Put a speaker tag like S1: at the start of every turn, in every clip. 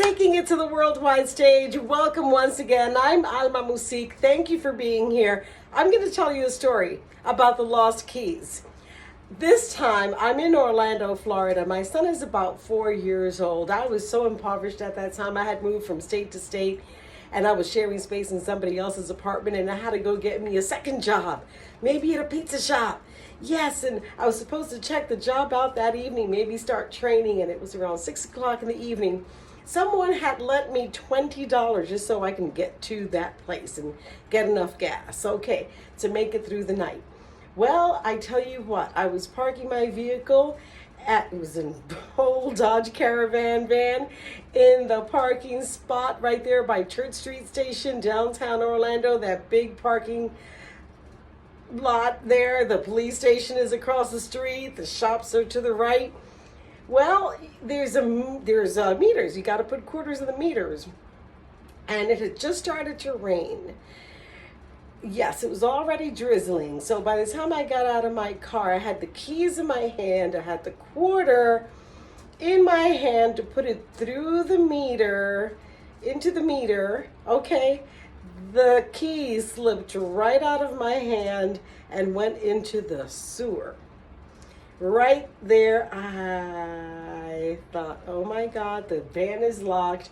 S1: Taking it to the worldwide stage. Welcome once again. I'm Alma Musique. Thank you for being here. I'm going to tell you a story about the lost keys. This time I'm in Orlando, Florida. My son is about 4 years old. I was so impoverished at that time. I had moved from state to state and I was sharing space in somebody else's apartment, and I had to go get me a second job, maybe at a pizza shop. Yes, and I was supposed to check the job out that evening, maybe start training, and it was around 6 o'clock in the evening. Someone had lent me $20 just so I can get to that place and get enough gas, okay, to make it through the night. Well, I tell you what, I was parking my vehicle it was an old Dodge Caravan van in the parking spot right there by Church Street Station, downtown Orlando, that big parking lot there. The police station is across the street, the shops are to the right. Well, there's meters. You got to put quarters in the meters. And it had just started to rain. Yes, it was already drizzling. So by the time I got out of my car, I had the keys in my hand. I had the quarter in my hand to put it through the meter, into the meter. Okay, the keys slipped right out of my hand and went into the sewer. Right there, I thought, oh my God, the van is locked.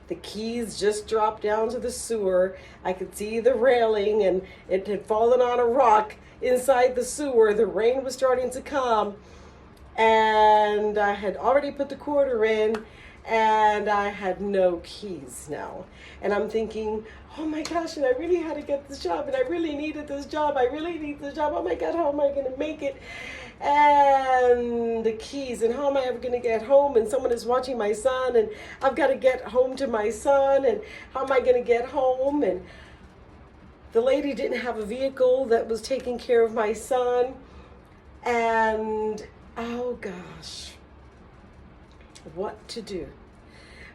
S1: The keys just dropped down to the sewer. I could see the railing and it had fallen on a rock inside the sewer. The rain was starting to come and I had already put the quarter in and I had no keys now. And I'm thinking, oh my gosh, and I really had to get this job and I really needed this job. I really need this job. Oh my God, how am I going to make it? And the keys, and how am I ever going to get home? And someone is watching my son, and I've got to get home to my son, and how am I going to get home? And the lady didn't have a vehicle that was taking care of my son, and oh gosh, what to do?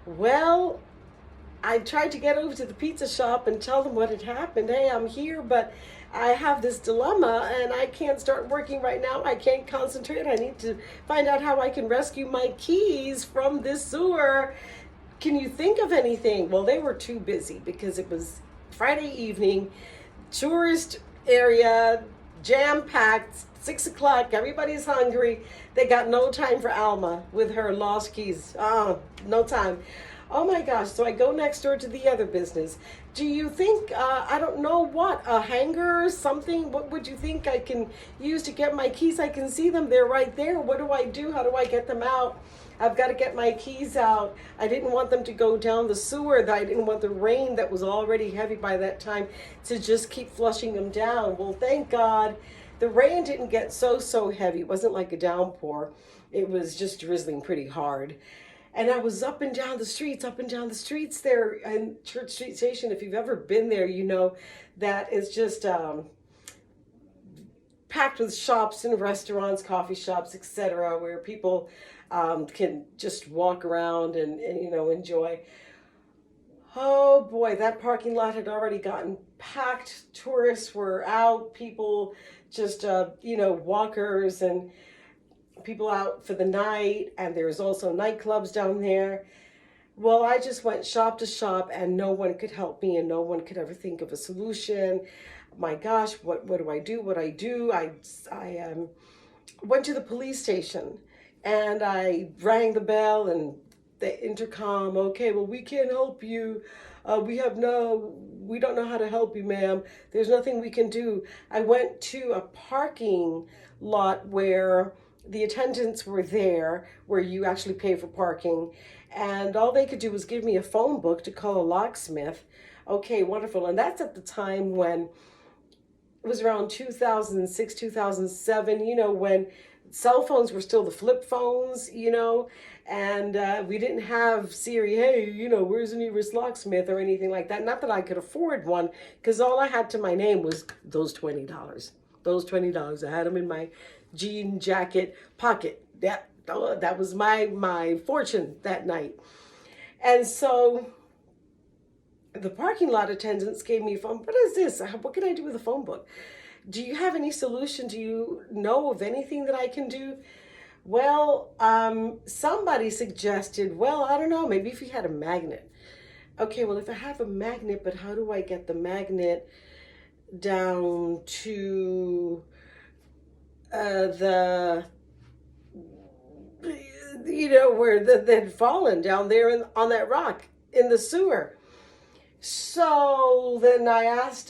S1: Well, I tried to get over to the pizza shop and tell them what had happened. Hey, I'm here, but I have this dilemma and I can't start working right now. I can't concentrate. I need to find out how I can rescue my keys from this sewer. Can you think of anything? Well, they were too busy because it was Friday evening, tourist area, jam-packed, 6 o'clock, everybody's hungry. They got no time for Alma with her lost keys. Oh, no time. Oh my gosh, so I go next door to the other business. Do you think, I don't know what, a hanger or something? What would you think I can use to get my keys? I can see them, they're right there. What do I do? How do I get them out? I've got to get my keys out. I didn't want them to go down the sewer. I didn't want the rain that was already heavy by that time to just keep flushing them down. Well, thank God the rain didn't get so heavy. It wasn't like a downpour. It was just drizzling pretty hard. And I was up and down the streets there in Church Street Station. If you've ever been there, you know that it's just packed with shops and restaurants, coffee shops, etc., where people can just walk around and enjoy. Oh boy, that parking lot had already gotten packed. Tourists were out, people just, walkers and people out for the night, and there's also nightclubs down there. Well, I just went shop to shop and no one could help me and no one could ever think of a solution. My gosh, what do I do? I went to the police station and I rang the bell and the intercom. Okay, well, we can't help you. We don't know how to help you, ma'am. There's nothing we can do. I went to a parking lot where the attendants were there, where you actually pay for parking, and all they could do was give me a phone book to call a locksmith. Okay, wonderful. And that's at the time when it was around 2006, 2007, when cell phones were still the flip phones, and we didn't have Siri, hey, where's the nearest locksmith or anything like that. Not that I could afford one, because all I had to my name was those $20. Those $20. I had them in my jean jacket pocket. That was my fortune that night. And so the parking lot attendants gave me a phone. What is this? What can I do with a phone book? Do you have any solution? Do you know of anything that I can do? Well, somebody suggested, well, I don't know, maybe if you had a magnet. Okay, well, if I have a magnet, but how do I get the magnet down to the, where they'd fallen down there on that rock in the sewer? So then I asked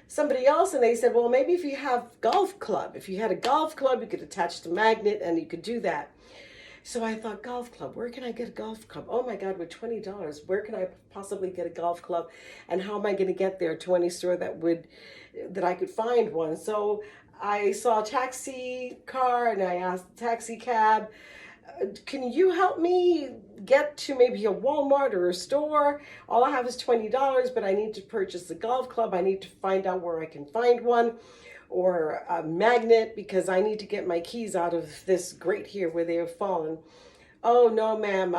S1: somebody else, and they said, well, maybe if you have golf club, if you had a golf club, you could attach the magnet and you could do that. So I thought, golf club, where can I get a golf club? Oh my God, with $20, where can I possibly get a golf club? And how am I going to get there to any store that I could find one? So I saw a taxi car and I asked the taxi cab, can you help me get to maybe a Walmart or a store? All I have is $20, but I need to purchase a golf club. I need to find out where I can find one or a magnet because I need to get my keys out of this grate here where they have fallen. Oh no, ma'am,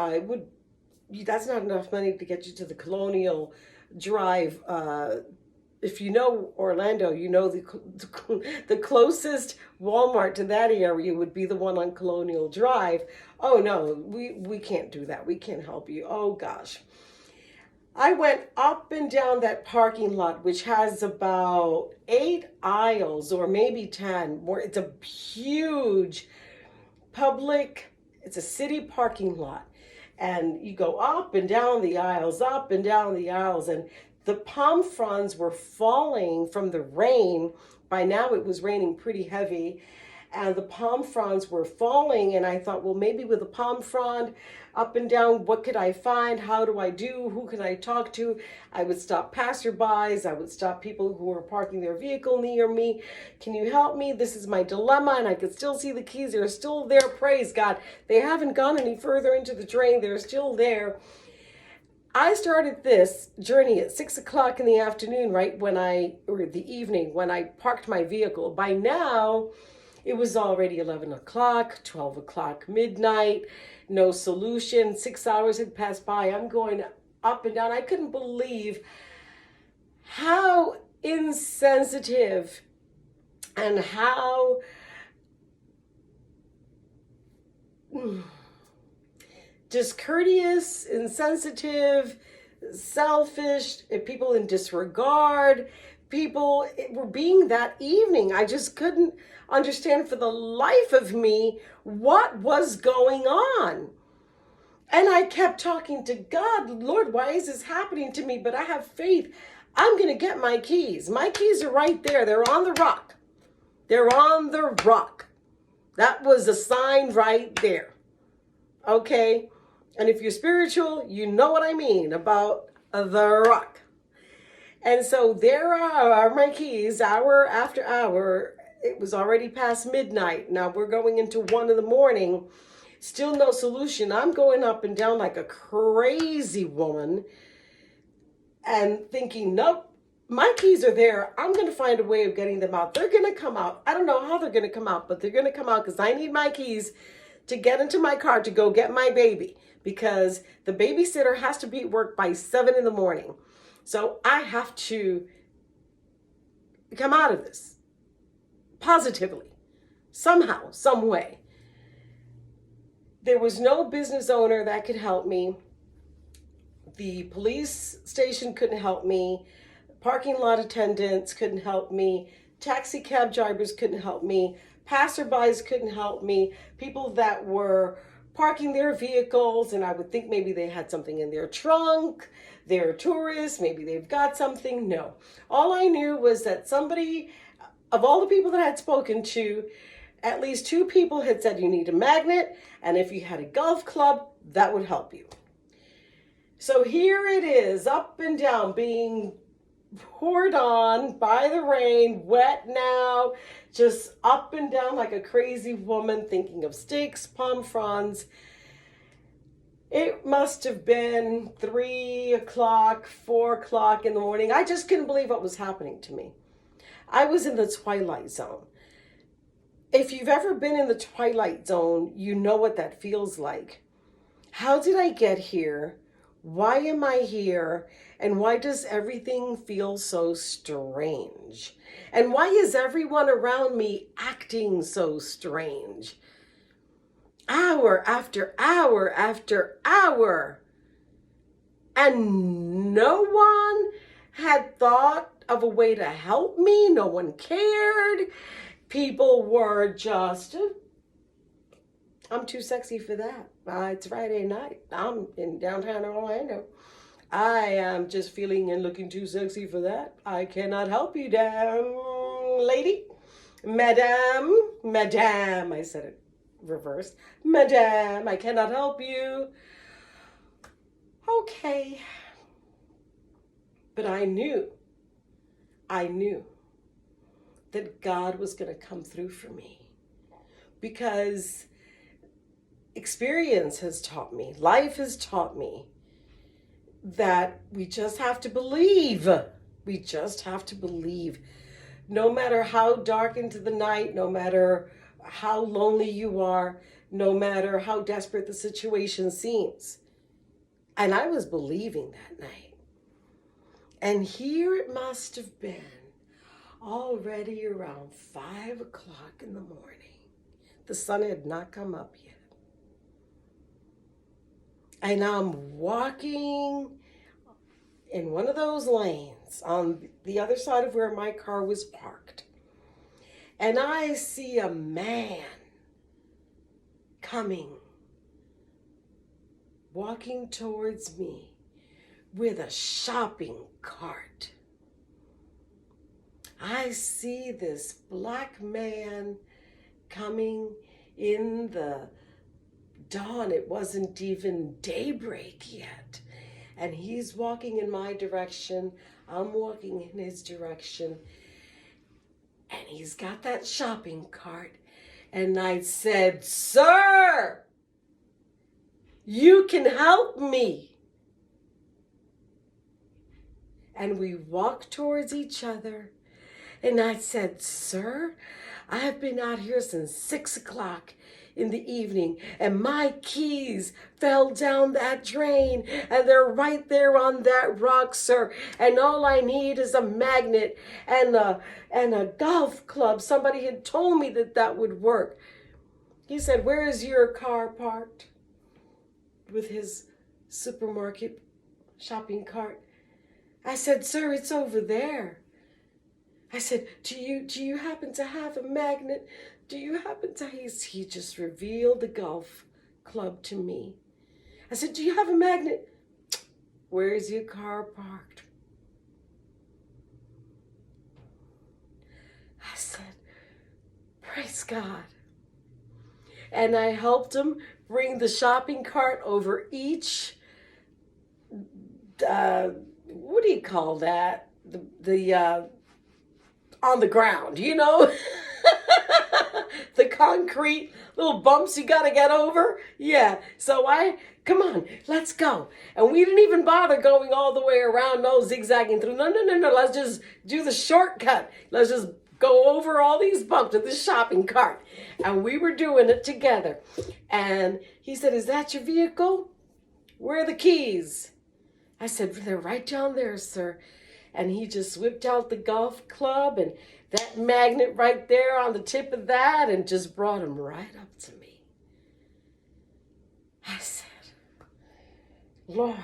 S1: that's not enough money to get you to the Colonial Drive. If you know Orlando, you know the closest Walmart to that area would be the one on Colonial Drive. Oh no, we can't do that. We can't help you. Oh gosh. I went up and down that parking lot, which has about 8 aisles or maybe 10 more. It's a huge it's a city parking lot. And you go up and down the aisles, up and down the aisles. And the palm fronds were falling from the rain. By now it was raining pretty heavy. And the palm fronds were falling. And I thought, well, maybe with a palm frond up and down, what could I find? How do I do? Who can I talk to? I would stop passerbys. I would stop people who were parking their vehicle near me. Can you help me? This is my dilemma. And I could still see the keys. They're still there. Praise God. They haven't gone any further into the drain. They're still there. I started this journey at 6 o'clock in the afternoon, or the evening when I parked my vehicle. By now, it was already 11 o'clock, 12 o'clock, midnight, no solution. 6 hours had passed by. I'm going up and down. I couldn't believe how insensitive and how discourteous, insensitive, selfish, people in disregard, people were being that evening. I just couldn't understand for the life of me what was going on. And I kept talking to God, Lord, why is this happening to me? But I have faith. I'm going to get my keys. My keys are right there. They're on the rock. They're on the rock. That was a sign right there. Okay? And if you're spiritual, you know what I mean about the rock. And so there are my keys, hour after hour. It was already past midnight. Now we're going into 1 a.m. Still no solution. I'm going up and down like a crazy woman and thinking, nope, my keys are there. I'm going to find a way of getting them out. They're going to come out. I don't know how they're going to come out, but they're going to come out because I need my keys to get into my car to go get my baby, because the babysitter has to be at work by 7 a.m. So I have to come out of this positively, somehow, some way. There was no business owner that could help me. The police station couldn't help me. Parking lot attendants couldn't help me. Taxi cab drivers couldn't help me. Passerbys couldn't help me. People that were parking their vehicles, and I would think maybe they had something in their trunk. They're tourists. Maybe they've got something. No. All I knew was that somebody, of all the people that I had spoken to, at least 2 people had said you need a magnet, and if you had a golf club, that would help you. So here it is, up and down, being poured on by the rain, wet now, just up and down like a crazy woman, thinking of steaks, palm fronds. It must have been 3 o'clock, 4 o'clock in the morning. I just couldn't believe what was happening to me. I was in the twilight zone. If you've ever been in the twilight zone, you know what that feels like. How did I get here? Why am I here? And why does everything feel so strange? And why is everyone around me acting so strange? hour after hour after hour. And no one had thought of a way to help me. No one cared. People were just, I'm too sexy for that. It's Friday night. I'm in downtown Orlando. I am just feeling and looking too sexy for that. I cannot help you, damn lady. Madame, I said it reversed. Madame, I cannot help you. Okay. But I knew that God was going to come through for me, because experience has taught me, life has taught me that we just have to believe. We just have to believe. No matter how dark into the night, no matter how lonely you are, no matter how desperate the situation seems. And I was believing that night. And here it must have been already around 5 o'clock in the morning. The sun had not come up yet. And I'm walking in one of those lanes on the other side of where my car was parked. And I see a man coming, walking towards me with a shopping cart. I see this black man coming in the dawn. It wasn't even daybreak yet. And he's walking in my direction. I'm walking in his direction. And he's got that shopping cart. And I said, "Sir, you can help me." And we walked towards each other. And I said, "Sir, I have been out here since 6 o'clock in the evening, and my keys fell down that drain, and they're right there on that rock, sir. And all I need is a magnet and a golf club. Somebody had told me that would work." He said, "Where is your car parked?" With his supermarket shopping cart. I said, "Sir, it's over there." I said, do you happen to have a magnet? Do you happen to... He just revealed the golf club to me. I said, "Do you have a magnet?" "Where's your car parked?" I said, "Praise God." And I helped him bring the shopping cart over each, what do you call that? The on the ground, you know? The concrete little bumps you gotta get over. Yeah, so come on, let's go. And we didn't even bother going all the way around, no zigzagging through. No, let's just do the shortcut. Let's just go over all these bumps with this shopping cart. And we were doing it together. And he said, "Is that your vehicle? Where are the keys?" I said, "They're right down there, sir." And he just whipped out the golf club and that magnet right there on the tip of that and just brought him right up to me. I said, "Lord,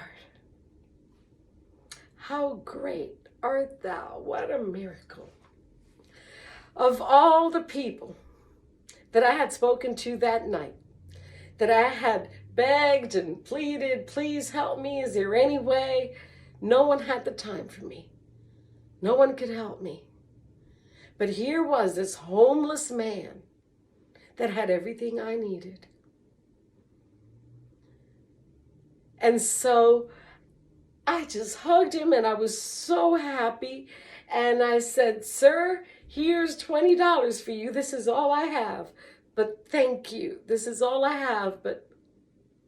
S1: how great art thou." What a miracle. Of all the people that I had spoken to that night, that I had begged and pleaded, "Please help me. Is there any way?" No one had the time for me. No one could help me. But here was this homeless man that had everything I needed. And so I just hugged him and I was so happy. And I said, "Sir, here's $20 for you. This is all I have. But thank you. This is all I have. But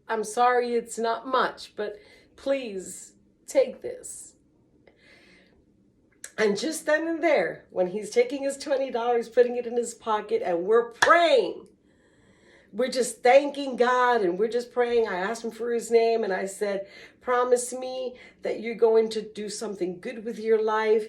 S1: I'm sorry it's not much. But please take this." And just then and there, when he's taking his $20, putting it in his pocket, and we're praying, we're just thanking God and we're just praying. I asked him for his name and I said, "Promise me that you're going to do something good with your life."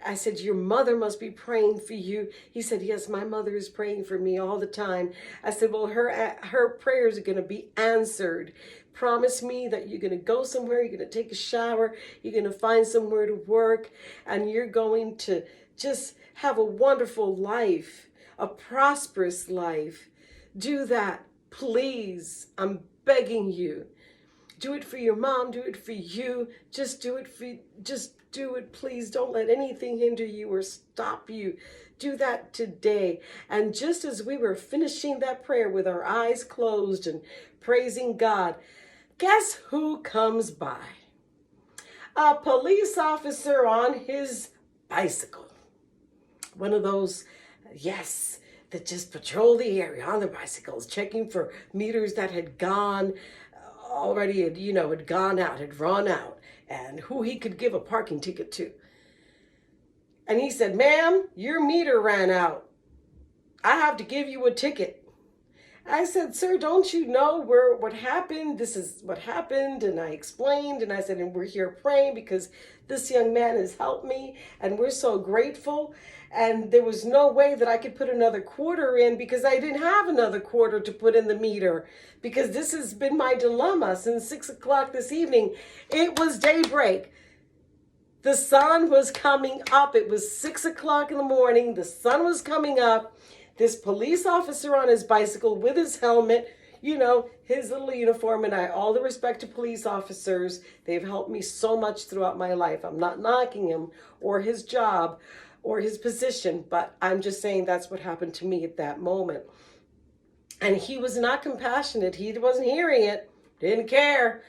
S1: I said, your mother must be praying for you. He said, yes, my mother is praying for me all the time. I said, well, her prayers are going to be answered. Promise me that you're going to go somewhere, you're going to take a shower, you're going to find somewhere to work, and you're going to just have a wonderful life, a prosperous life. Do that, please. I'm begging you. Do it for your mom, do it for you. Just do it, please. Don't let anything hinder you or stop you. Do that today. And just as we were finishing that prayer with our eyes closed and praising God, guess who comes by? A police officer on his bicycle. One of those, yes, that just patrol the area on their bicycles, checking for meters that had gone already, had gone out, had run out, and who he could give a parking ticket to. And he said, ma'am, your meter ran out. I have to give you a ticket. I said, sir, don't you know what happened? This is what happened. And I explained, and I said, and we're here praying because this young man has helped me, and we're so grateful. And there was no way that I could put another quarter in because I didn't have another quarter to put in the meter, because this has been my dilemma since 6 o'clock this evening. It was daybreak. The sun was coming up. It was 6 o'clock in the morning. The sun was coming up. This police officer on his bicycle with his helmet, his little uniform, and all the respect to police officers. They've helped me so much throughout my life. I'm not knocking him or his job or his position, but I'm just saying that's what happened to me at that moment. And he was not compassionate. He wasn't hearing it, didn't care.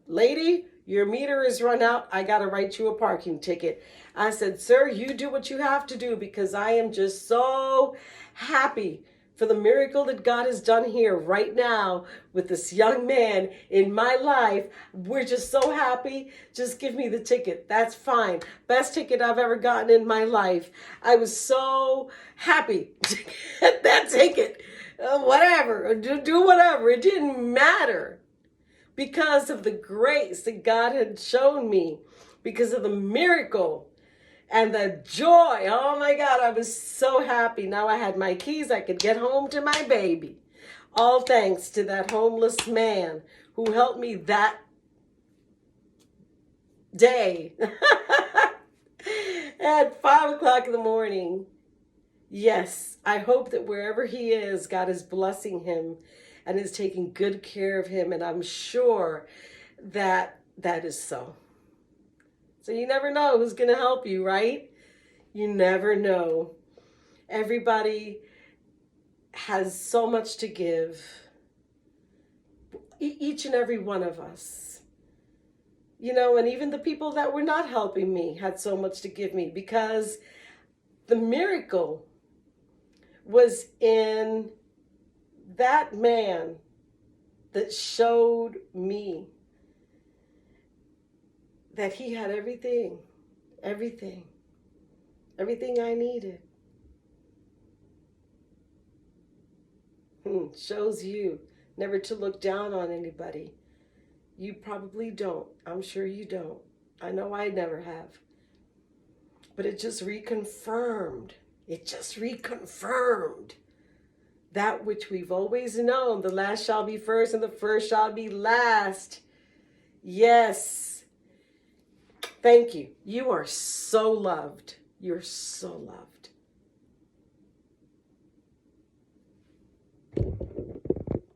S1: Lady, your meter is run out. I got to write you a parking ticket. I said, sir, you do what you have to do, because I am just so happy for the miracle that God has done here right now with this young man in my life. We're just so happy. Just give me the ticket. That's fine. Best ticket I've ever gotten in my life. I was so happy to get that ticket. Whatever. Do whatever. It didn't matter, because of the grace that God had shown me, because of the miracle and the joy. Oh my God, I was so happy. Now I had my keys. I could get home to my baby. All thanks to that homeless man who helped me that day at 5 o'clock in the morning. Yes, I hope that wherever he is, God is blessing him and is taking good care of him. And I'm sure that that is so. So you never know who's going to help you, right? You never know. Everybody has so much to give. Each and every one of us. And even the people that were not helping me had so much to give me, because the miracle was in that man that showed me that he had everything I needed. Shows you never to look down on anybody. You probably don't. I'm sure you don't. I know I never have. But it just reconfirmed. That which we've always known. The last shall be first and the first shall be last. Yes. Thank you. You are so loved. You're so loved.